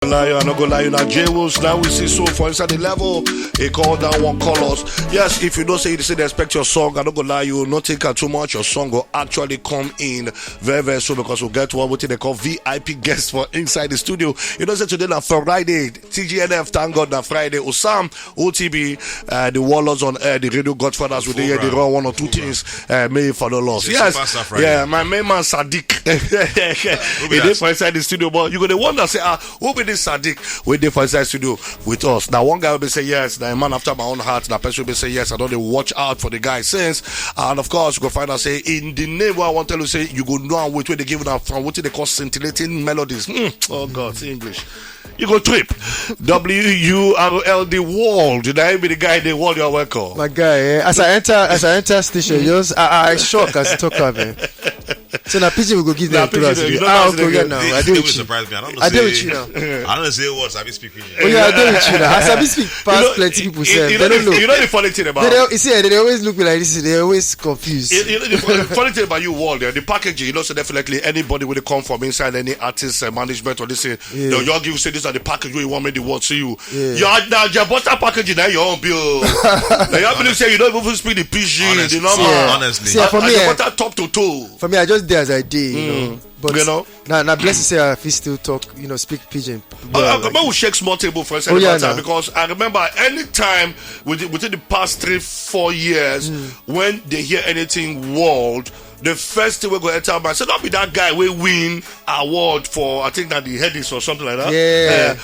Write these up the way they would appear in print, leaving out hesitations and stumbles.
Lie, I'm not gonna lie, you know, J-Wolves, now we see so for inside the level, they call that one colors. Yes, if you don't say they expect your song, I'm not gonna lie, you will not take out too much, your song will actually come in very, very soon because we'll get what they call VIP guests for inside the studio. You know, say today na Friday, TGNF, thank God, na Friday, Osam, OTB, the Warlords on air, the Radio Godfathers, with the run one or two things, may for the loss. Yes, yeah, my main man Sadiq, he did for inside the studio, but you're gonna wonder, say, who be this Sadiq with the inside studio with us? Now one guy will be say yes, the man after my own heart. Now person will be say yes. I don't watch out for the guy since, and of course you go find out say in the name what I want to tell you say you go know and wait where they give them from what they call scintillating melodies. Oh God, it's English. You go trip. WURLD world. Did I be the guy in the world? You're welcome. My guy, as I enter station, just I shock as I talk about. So now PG will go give them to us. I'll go get now. I do with you. I do with you now. I don't say what I be speaking. Oh yeah, I do with you now. As I be speak past plenty people say they don't know. You know the funny thing about you see, they always look like this. They always confused. You know the funny thing about you world, the packaging. You know, so definitely anybody will come from inside any artist management or this. They'll give you say this are the package where you want me to want see you. Your butter packaging now your own bill. Now you believe say you don't even speak the PG, the normal. Honestly, see, for me, butter top to toe. For me, I just did as I did, you know. But you know, now bless you say I feel still talk, you know, speak pidgin. I remember we shake small table for a second because I remember any time within the past 3-4 years when they hear anything world, the first thing we're going to tell them, I said, not be that guy we win award for, I think that the headies or something like that. Yeah.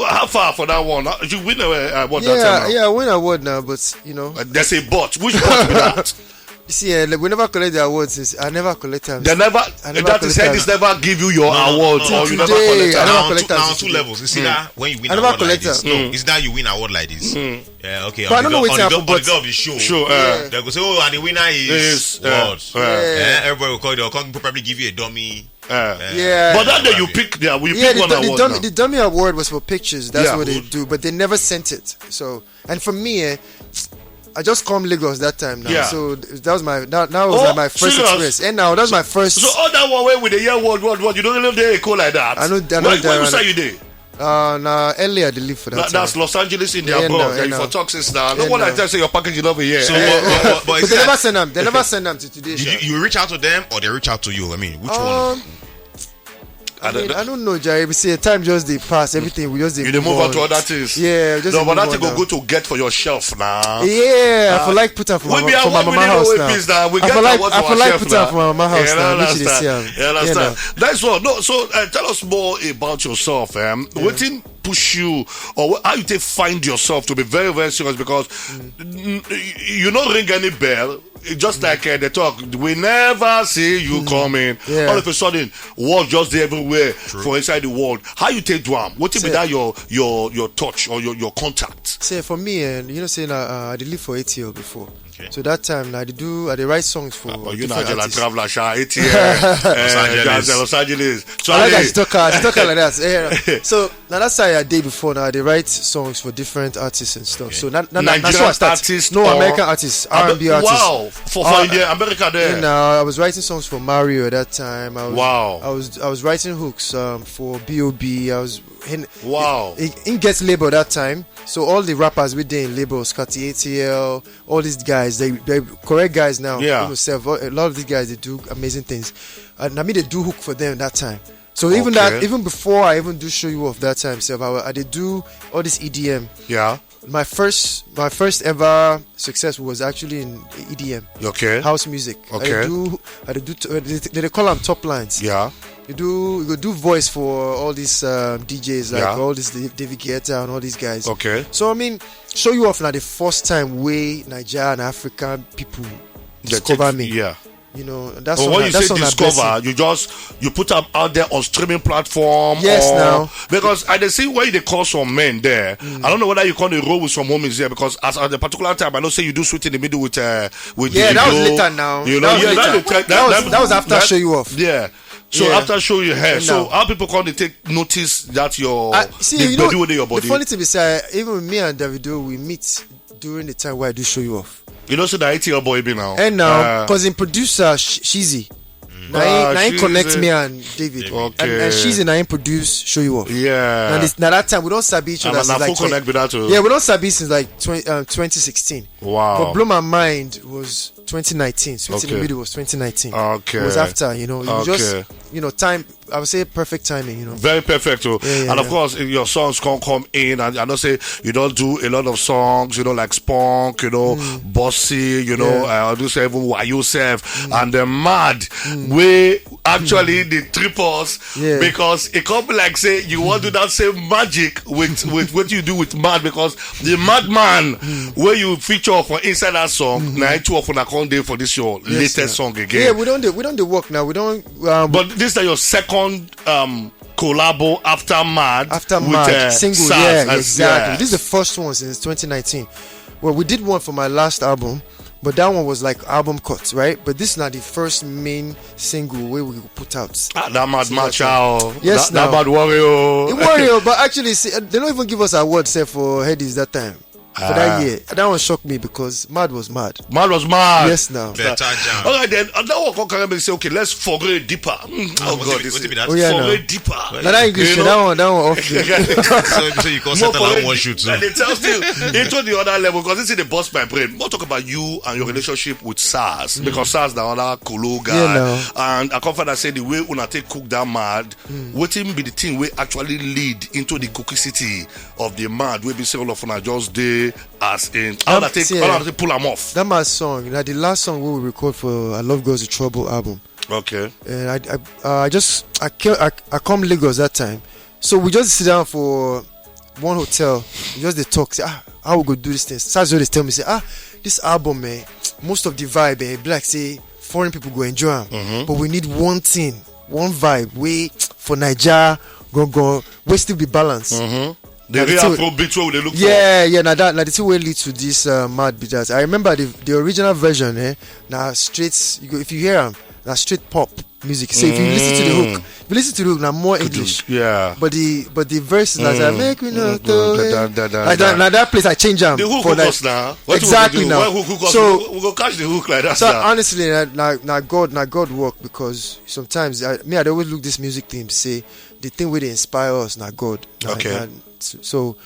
How far for that one? Did you win an award that time now? Yeah, I win an award now, but you know. There's a but. Which but be that? You see, we never collect the awards since I never collect them. That is headies never give you your awards or you never collect them. I never collect them. Now two levels. You see that when you win an award like this, it's that you win an award like this. Yeah, okay. But I don't know what's happening. On the day of the show, they go say, oh, and the winner is world. Everybody will call you. They'll probably give you a dummy. But that day you pick, one award. The dummy award was for pictures. That's what they do, but they never sent it. So, and for me, I just come Lagos that time now. Yeah. So that was my my first experience. And now that was my first. So all that one way with the year world, you don't live there echo like that. I know. Where say you there? Now earlier they live for that. That's Los Angeles in their abroad. You for Texas now. No one I tell say your packaging over here. So, but they never send them. They never send them to today. You reach out to them or they reach out to you? I mean, which one? I don't know, Jerry. We see time just they pass everything. We just you move on to other things. Yeah, just no, but that thing go good to get for your shelf now. Yeah, I feel like put up for my mama house now. I feel like put up for my mama house now. You understand? That's all. No, so tell us more about yourself. What didn't push you, or how you find yourself to be very, very serious? Because you don't ring any bell. Just like they talk, we never see you coming. Yeah. All of a sudden, world just there everywhere for inside the world. How you take drum? What will be that your touch or your contact? Say for me, you know, saying I did live for ATL before. Okay. So that time, I did write songs for. You know, I travel ATL, Los Angeles. So I like to talk like that. So now that's how I did before. Now they write songs for different artists and stuff. Okay. So that's how I started. No American artists, R&B artists. Wow. For India, America there. You know, I was writing songs for Mario at that time. I was writing hooks for B.O.B. It gets label that time. So all the rappers we did in labels, Scotty ATL, all these guys, they're correct guys now. Yeah. A lot of these guys, they do amazing things. And I mean, they do hook for them that time. So even before I even do show you off that time, I did do all this EDM. Yeah. My first ever success was actually in EDM. Okay. House music. Okay. They call them top lines. Yeah. You do voice for all these DJs like all these David Guetta and all these guys. Okay. So I mean, show you off now the first time way Naija and African people discover me. Yeah. You know, that's when you say discover, you put them out there on streaming platform. Yes, now because I see why they call some men there. I don't know whether you call the roll with some homies there because at a particular time I don't say you do sweet in the middle with that was later now. You know, that was after show you off. Yeah. So after show you hair, so how people come to take notice that your body with your body. The funny thing is, even with me and Davido, we meet during the time where I do show you off. You know, so the ATL boy be now. And now, because in producer Shizzy, Naija connect me and David. Okay. And she's in Naija produce Show You Off. Yeah. And now that time we don't sabi each other since like connect with that too. Yeah, we don't sabi since like 2016. Wow. But blow my mind was 2019. Sweet in the Middle was 2019. Okay. It was after, you know, just time. I would say perfect timing, you know. Very perfect too. And of course, if your songs can come in, and I don't say you don't do a lot of songs, you know, like Spunk, you know, Bossy, you know, I do say even Why Yourself and the Mad way actually the triples because it can't be like say you want to do that same magic with what you do with Mad, because the Madman where you feature for inside that song, now too often I can't do for this your latest song again. Yeah, we don't do work now. We don't. But this is your second collabo after Mad with single. Sars, Exactly. This is the first one since 2019. Well, we did one for my last album, but that one was like album cuts, right? But this is not the first main single where we put out. That Mad Macho. Yes, that Mad Warrior. But actually, see, they don't even give us awards for headies that time. For that year, that one shocked me because Mad was mad. Yes, now. All right, then. Now one can say, okay, let's foray deeper. Oh God, this is foray deeper. Now that English, that one off. So you can settle on one shoot too. And it tells you into the other level, because this is the bust my brain. More talk about you and your relationship with Sars, because Sars the other Kolo guy, and I confident I say the way una take cook that Mad, waiting be the thing we actually lead into the cookicity of the Mad. We be say all of una just day. As in, how do I pull them off? That my song, like the last song we record for I Love Girls with Trouble album. Okay. And I come Lagos that time, so we just sit down for one hotel. We just they talk, say how we go do this thing. Sars always tell me say this album most of the vibe black say foreign people go enjoy them, but we need one thing, one vibe way for Naija go we still be balanced. The real Afrobeat what they look for. Yeah. Now the two way lead to this Mad Beaters. I remember the original version. Now straight. If you hear them, now straight pop music. So if you listen to the hook, now more English. Yeah. But the verse is like make me know. Now that place I change them. The hook for us now. Exactly now. So we go catch the hook like that. So honestly, now God work, because sometimes I always look this music theme say the thing where they inspire us. Now God. Okay. So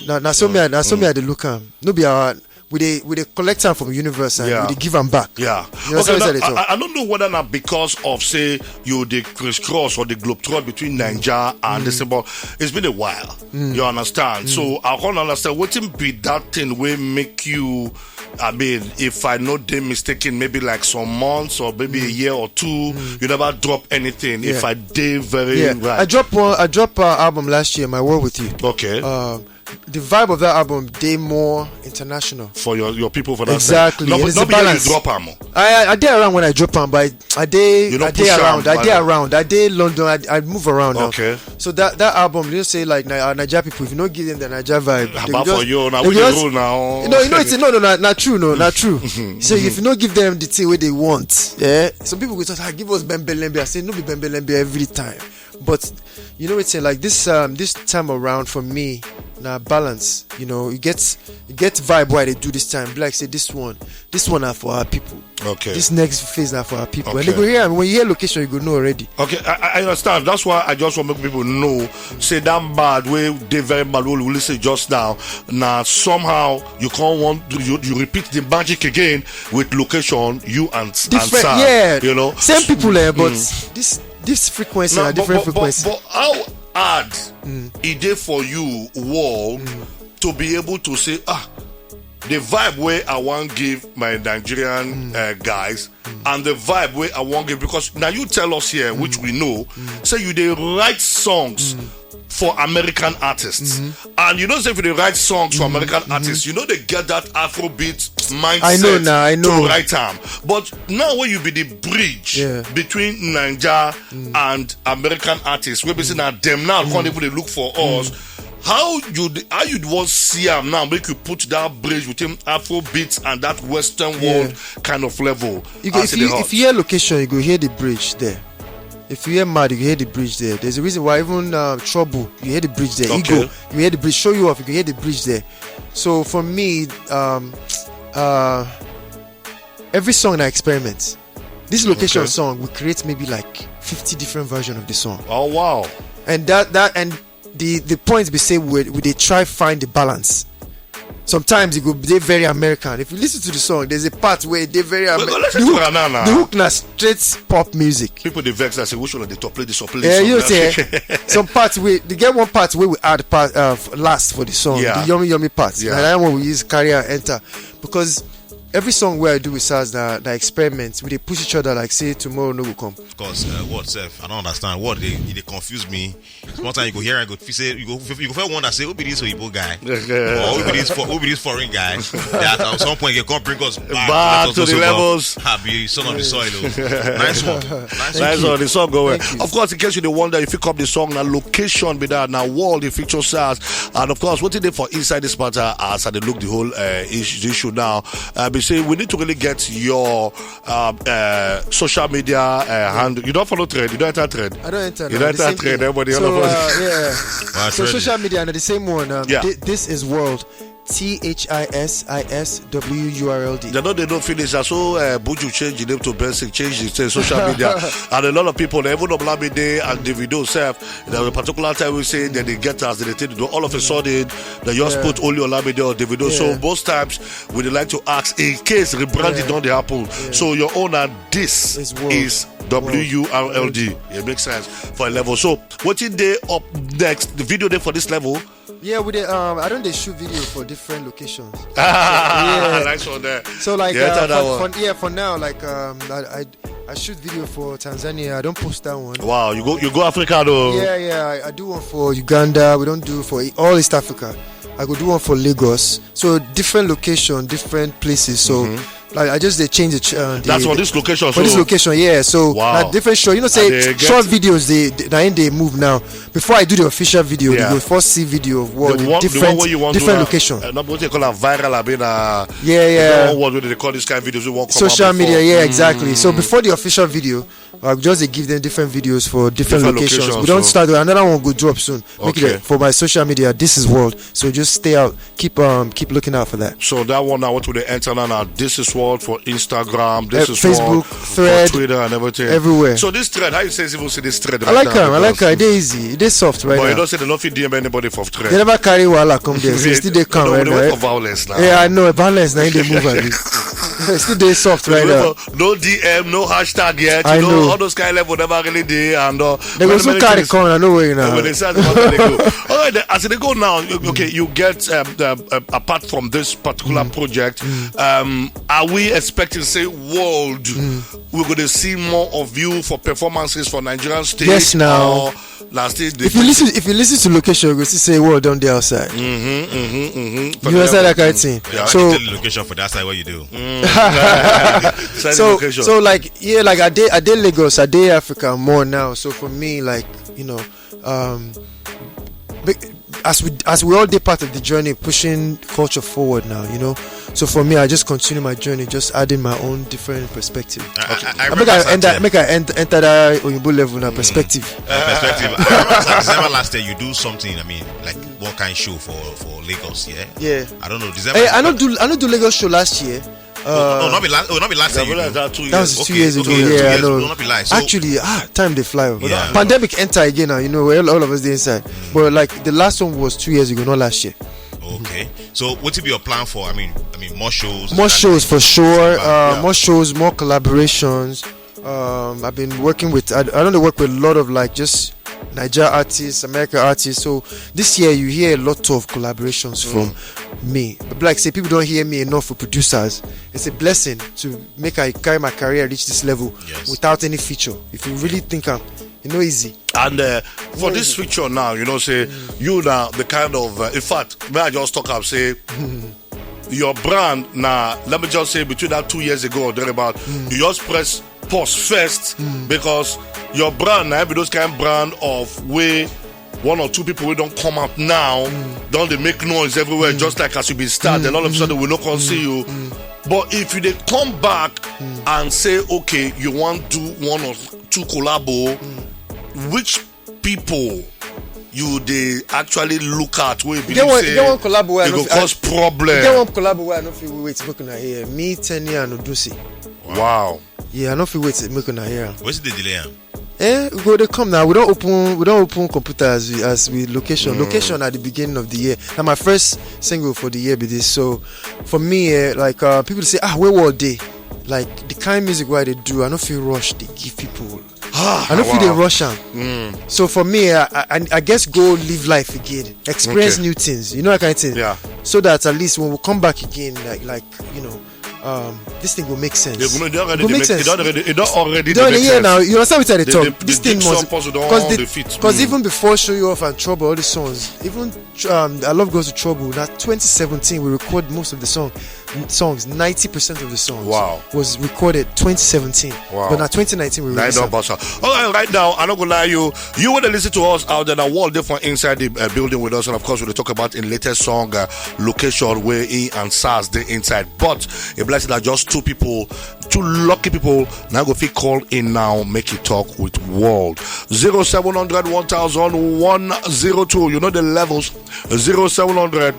now so me I dey look am. No be our we dey collect am from universe and we dey give am back. Yeah. I don't know whether not because of say you the crisscross or the globetrot between Naija and this, but it's been a while. You understand? So I can't understand what be that thing will make you. I mean, if I not them mistaken, maybe like some months or maybe a year or two, you never drop anything. If I did very right. I dropped an album last year, My World With You. Okay. The vibe of that album, they more international for your people for that. Exactly. Not it's a balance. You drop them. I did around when I drop them, but I did around. I did London. I move around. Okay. Now. So that album, you say like Naija people, if you don't give them the Naija vibe, about for you now. We rule now. It's not true. Not true. So if you don't give them the thing where they want, some people will say, give us Bembelembe. I say no, be Bembelembe every time. But you know, it's like this time around for me. Now balance, you know, you get vibe why they do this time. Like say this one are for our people. Okay. This next phase are for our people. Okay. And they go here, when you hear location, you go know already. Okay, I understand. That's why I just want to make people know. Say that bad way they very bad we listen just now. Now somehow you can't want you repeat the magic again with location, you and different, Sam, you know. Same people there, but this frequency are different frequency. But how hard it is for you all to be able to say the vibe where I want give my Nigerian guys and the vibe where I want give, because now you tell us here which we know say you they write songs for American artists and you know say if they write songs for American artists, you know they get that Afrobeat mindset I know. to write them. But now when you be the bridge between Naija and American artists, we be saying that them now can't even look for us. How you'd want see them now make you put that bridge between Afrobeats and that Western world kind of level? If you hear location, you go hear the bridge there. If you hear Mad, you hear the bridge there. There's a reason why even Trouble, you hear the bridge there. Okay. Ego, you hear the bridge. Show You Off, you can hear the bridge there. So for me, every song I experiment. This location song, we create maybe like 50 different versions of the song. Oh wow! And the point we say they try find the balance. Sometimes it could be very American. If you listen to the song, there's a part where they very American. The hook na straight pop music. People they vex and say, which one of the top play this or play this? You say some parts they get one part where we add part last for the song, the yummy part. Yeah. And that one we use carry and enter because every song where I do with SARS that experiments, we they push each other like say tomorrow no will come. Of course, what self? I don't understand. What they confuse me. Sometimes you go here and go say you go find one that say who be this Igbo guy or who be this foreign guy that at some point they come bring us back to the levels. Be son of the soil. Nice one. Nice one. The song going. Of course, in case you wonder, if you come the song now location be that now world the feature SARS and of course what did they for inside this matter as they look the whole issue now. Say we need to really get your social media handle. You don't follow trend. You don't enter trend. I don't enter. You don't enter trend. Everybody, all of us. Yeah. So social media and the same one. This is world. THISISWURLD. They don't finish. So Buju change the name to Basic, change the social media, and a lot of people, even Olamide and Davido self, there was a particular time we say that they get us, they take all of a sudden they just put only Olamide or Davido. So most times we would like to ask in case rebranding don't happen. So your owner, this is WURLD. It makes sense for a level. So what is they up next? The video there for this level. Yeah, we I don't shoot video for different locations. Nice one there. So like for now, like I shoot video for Tanzania. I don't post that one. Wow, you go Africa though. Yeah. I do one for Uganda. We don't do for all East Africa. I go do one for Lagos. So different location, different places. So. Like I just they change that's for this location. For this location, yeah. So like different show, say short videos. They move now. Before I do the official video, they go first see video of what different location. Not what they call a viral. What do they call this kind of videos? We won't come social media, exactly. So before the official video, just they give them different videos for different locations. We don't start with another one. Go drop soon. Make it for my social media. This is world. So just stay out. Keep looking out for that. So that one now, what will they enter now? This is world for Instagram. This is Facebook, Thread, for Twitter, and everything. Everywhere. So this thread, how you say even see this thread? I like her. It is easy. It is soft right now. But you don't say they don't fit DM anybody for thread. They never carry wala come there. So still they come right now. Violence now. Yeah, I know violence now. They move at it. Still they soft right now. No DM, no hashtag yet. I know all those kind of level never really there. And they go so carry come. I know where you now. When they say they go. All right, as they go now, okay, you get apart from this particular project, are we expecting say world we're going to see more of you for performances for Nigerian stage? Yes, now last day if you listen to location, you go see say world on the outside. You understand that kind of thing? Yeah, so the location for that side, what you do? So like I did Lagos, I did Africa more now. So for me, like as we all did part of the journey, pushing culture forward now, So for me, I just continue my journey, just adding my own different perspective. I make I enter that Oyinbo level now, perspective. Perspective. I remember December last year, you do something. I mean, like what kind of show for Lagos? Yeah. I don't know. December. I don't do Lagos show last year. Not be last year. That was 2 years ago. Yeah, I know. So, actually, time they fly over. Yeah, pandemic enter again now. All of us there inside. But like the last one was 2 years ago, not last year. Okay. So what will be your plan for? I mean, more shows. More shows for sure. More shows, more collaborations. I've been working with. I don't work with a lot of like just Naija artists, American artists. So this year you hear a lot of collaborations from me. But like say people don't hear me enough for producers. It's a blessing to make I carry my career reach this level without any feature. If you really think I'm easy. And for this feature now, say you now the kind of in fact, may I just talk up say your brand now, let me just say between that 2 years ago or thereabout, you just press pause first because your brand now be those kind of brand of way one or two people who don't come out now, don't they make noise everywhere just like as you been started, and all of a sudden we not gonna see you. But if you they come back and say, okay, you want to do one or two collabo, which people you they actually look at where you one collabo where it will cause problem. You get one collabo where I don't feel wait looking at here. Me, Tenny and Odusi. Wow. Yeah, I don't feel wait to make on here. What's the delay? We go they come now. We don't open computers as we location. Location at the beginning of the year. Now my first single for the year be this. So for me, like people say, where were they? Like the kind of music where they do, I don't feel rush. They give people. I don't feel they rush them. So for me, I guess go live life again, experience new things. You know that kind of thing. Yeah. So that at least when we come back again, like you know. This thing will make sense. It don't already make sense. Yeah, now you understand what I talk. This thing must because even before Show You Off and Trouble, all the songs, even I Love Goes to Trouble. Now 2017 we record most of the songs. 90% of the songs was recorded 2017. But now 2019 we released them. Alright, right now I'm not gonna lie you want to listen to us out there. The world different inside the building with us, and of course we'll talk about in latest song location where E and SARS they inside. But a blessing that just two lucky people now go fit call in now, make you talk with world 0700 1000 102. You know the levels 0700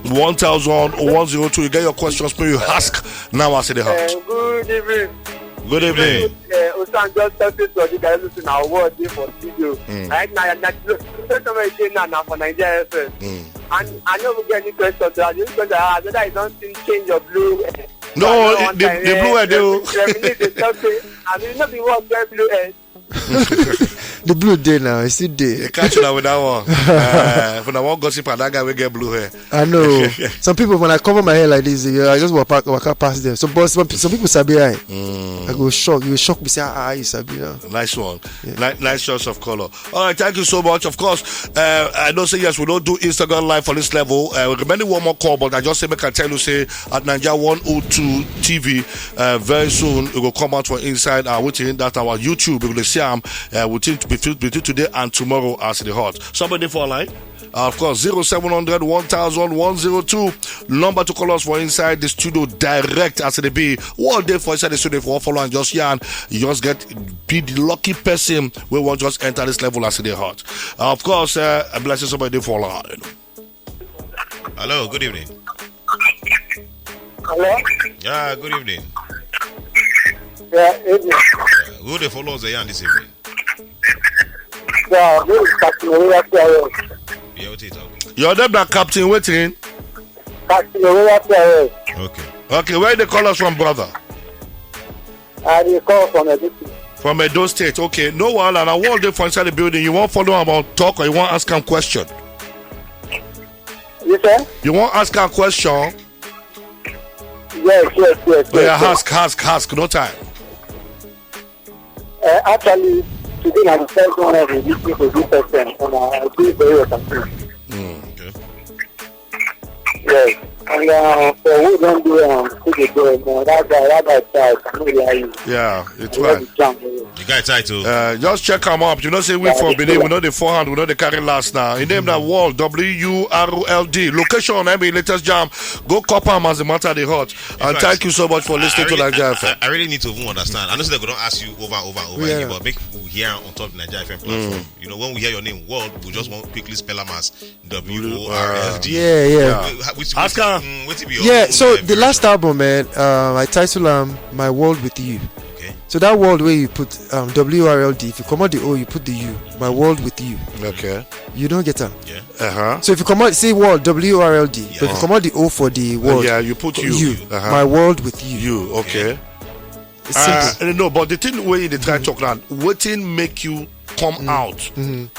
100102. You get your questions, may you ask now. I say the house. Good evening. Good evening. Usan just talking to the guys in our world for studio. Right now, now for Nigeria. And I know we get any question to ask. Because I don't think change your blue. No, the blue head do. I mean, not the one get blue head. The blue day now, it's still day. You catch that with that one. For the one gossip and that guy will get blue hair. I know. Some people when I cover my hair like this, I just walk past them. So but some people sabi I go shock. You shock me say you sabi now. Nice one. Yeah. Nice choice of color. Alright, thank you so much. Of course, I don't say yes, we don't do Instagram live for this level. Remember one more call, but I just say make I tell you say at Naija 102 TV very soon it will come out from inside within that our YouTube. We will see between today and tomorrow as the hot. Somebody for a line. Of course, 0700 1000 102. Number to call us for inside the studio direct as the be. One day for inside the studio for follow and just yarn. You just be the lucky person we will just enter this level as the hot. Of course, a blessing somebody for a line. Hello, good evening. Hello? Yeah, good evening. Yeah, evening. Who the follows the yarn this evening? Yeah, this is Captain Owuya. Yeah, what you talking? You're them that Captain waiting. Captain Owuya. Okay, where they call us from, brother? They call from Edo State. From Edo State, okay. No one, and I want them for inside the building. You want follow him on talk or you want ask him question? You say? You want ask him question? Yes. Ask, no time. Actually, today I'm the first one of the listening to this person, and I do very well. Okay. Yes. And so we don't do that guy, yeah, it's fine. The guy title. Just check him up. You know, say we for Benin, we know the forehand, we know the carry last now. He named that world WURLD. Location, latest jam. Go copy him as the matter they hot. And thank you so much for listening to Naija FM. I really need to even understand. I know that we don't ask you over again, but make people hear on top of the Naija FM platform. You know, when we hear your name, world, we just want to quickly spell them as WORLD. Yeah. Ask her. So the last album, man, I titled My World with You. Okay. So that world where you put WRLD, if you come out the O, you put the U. My World with You. Okay. You don't get that. Yeah. So if you come out, say world WRLD, but if you come out the O for the world, you put you. My World with You. You, okay. It's simple. No, but the thing where you try to talk now, what thing make you come out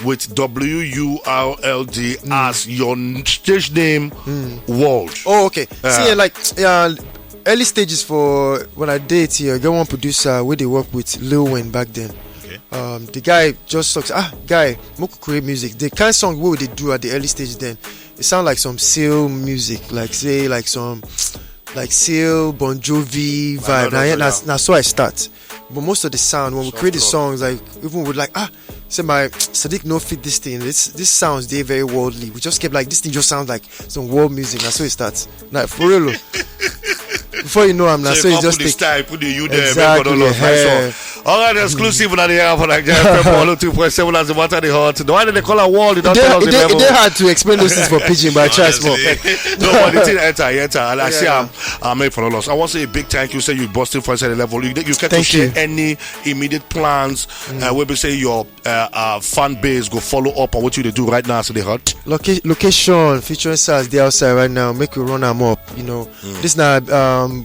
with WURLD as your stage name, World? Oh, okay. See, early stages for when I date here, I got one producer where they work with Lil Wayne back then. Okay. The guy just talks, guy, Moku create music. The kind of song what would they do at the early stage then? It sound like some Seal music, like some Seal, Bon Jovi vibe. Now so I start. But most of the sound when we create the songs, like even with say my Sadiq no fit this thing. This sounds they very worldly. We just kept like this thing just sounds like some world music. That's so it starts. Now for real. Before you know I'm not so you just put the style, put the you there, exactly. All right, exclusive on the air for Naija FM 102.7 as the matter the hot. The one they call a wall, they don't tell us the level. They had to explain those things for pigeon, but I try small. No, but the thing enter. And I say I'm made for all us. I want to say a big thank you. Say you busted for the level. You get to share any immediate plans where we say your fan base go follow up on what you do right now. So they hot location featuring stars they outside right now. Make you run them up. You know, this now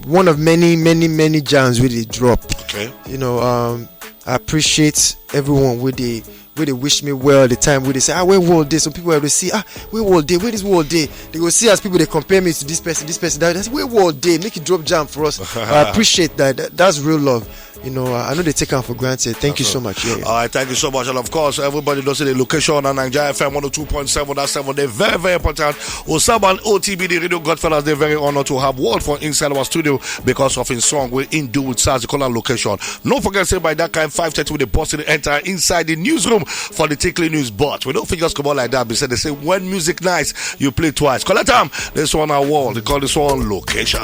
one of many jams with the drop. Okay. You know, I appreciate everyone with the where they wish me well the time where they say where world day. Some people have to see where world day, where this world day. They go see as people they compare me to this person that. That's where world day. Make it drop jam for us. I appreciate that. That's real love. You know, I know they take them for granted. Thank you so much. Yeah. All right, thank you so much. And of course, everybody knows the location on Naija FM 102.7. That's 7. They're very, very important. Osama and OTB, the Radio Godfellas, they're very honored to have World for inside our studio because of his song we in do with SARS, the color location. Don't forget, say by that time, 5:30 with the boss to enter inside the newsroom for the Tickly News. But we don't think just come out like that. They say when music nice, you play twice. Call it time. This one our world. They call this one location.